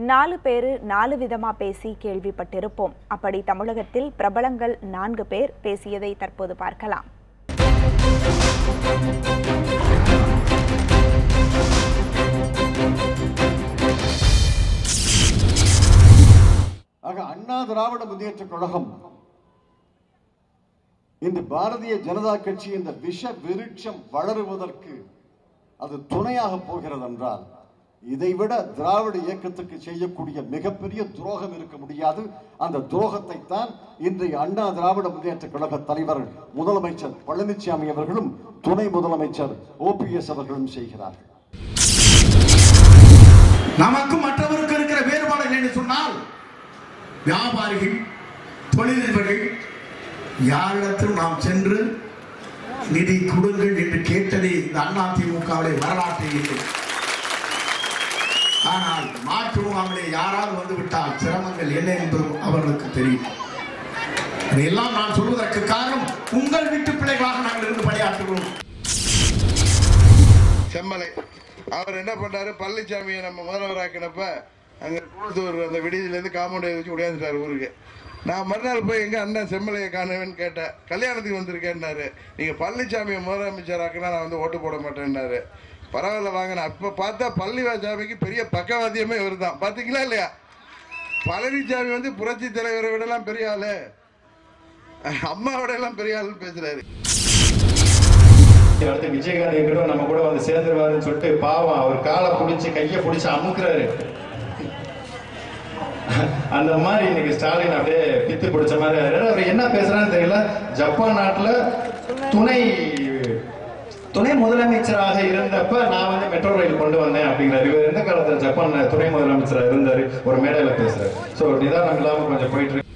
4 பேரு 4 விதமா பேசி கேள்விப்பட்டிருப்போம். அப்படி தமிழகத்தில் பிரபலங்கள் 4 பேர் பேசியதை தற்போது பார்க்கலாம். அண்ணா திராவிட முன்னேற்ற கழகம் இந்த பாரதிய ஜனதா கட்சி இந்த விஷ விருட்சம் வளருவதற்கு அது துணையாக போகிறது என்றால் இதைவிட திராவிட இயக்கத்துக்கு செய்யக்கூடிய மிகப்பெரிய துரோகம் இருக்க முடியாது. அந்த துரோகத்தை தான் இன்றைய அண்ணா திராவிட முன்னேற்ற கழக தலைவர் முதலமைச்சர் பழனிசாமி அவர்களும் துணை முதலமைச்சர் OPS அவர்களும் செய்கிறார்கள். நமக்கும் மற்றவருக்கு இருக்கிற வேறுபாடுகள் என்று சொன்னால் வியாபாரிகள், தொழிலதிபர்கள் யாரிடத்திலும் நாம் சென்று நிதி கொடுங்கள் என்று கேட்டதே இந்த அதிமுகவுடைய வரலாற்றில் இல்லை. ஆனால் மாற்று முகாமிலே யாராவது வந்துவிட்டால் சிரமங்கள் என்ன என்பதும் அவர்களுக்கு தெரியும். அதையெல்லாம் நான் சொல்வதற்கு காரணம் உங்கள் வீட்டு பிள்ளைகளாக நாங்கள் இருந்து பணியாற்றுகிறோம். செம்மலை அவர் என்ன பண்ணாரு, பழனிசாமியை நம்ம முதல்வராக்கினப்ப அங்கே கூடத்தூர் அந்த விடுதியிலேருந்து காம்பவுண்டை வச்சு உடையாந்துட்டார் ஊருக்கு. நான் மறுநாள் போய் எங்கள் அண்ணன் செம்மலையை காணுவேன்னு கேட்டேன். கல்யாணத்துக்கு வந்திருக்கேன்னாரு. நீங்கள் பழனிசாமியை முதலமைச்சராக்குனா நான் வந்து ஓட்டு போட மாட்டேன்னாரு. பரவாயில்ல வாங்க. நான் இப்போ பார்த்தா பழனிசாமிக்கு பெரிய பக்கவாத்தியமே இவர் தான். பார்த்தீங்களா இல்லையா? பழனிசாமி வந்து புரட்சி தலைவரை விடலாம் பெரிய ஆளு, அம்மாவோட எல்லாம் பெரிய ஆளுன்னு பேசுறாரு. அடுத்து விஜயகாந்த் எங்கிட்ட நம்ம கூட வந்து சேர்ந்துருவாருன்னு சொல்லிட்டு பாவம் அவர் காலை பிடிச்சி கையை பிடிச்சி அமுக்குறாரு. அந்த மாதிரி இன்னைக்கு ஸ்டாலின் அப்படியே பித்து பிடிச்ச மாதிரி அவர் என்ன பேசுறான்னு தெரியல. ஜப்பான் நாட்டுல துணை முதலமைச்சராக இருந்தப்ப நான் வந்து மெட்ரோ ரயில் கொண்டு வந்தேன் அப்படிங்கிறாரு. இவர் எந்த காலத்துல ஜப்பான் துணை முதலமைச்சராக இருந்தாரு ஒரு மேடையில பேசுறாரு. ஸோ நிதானம் இல்லாம கொஞ்சம் போயிட்டு இருக்கு.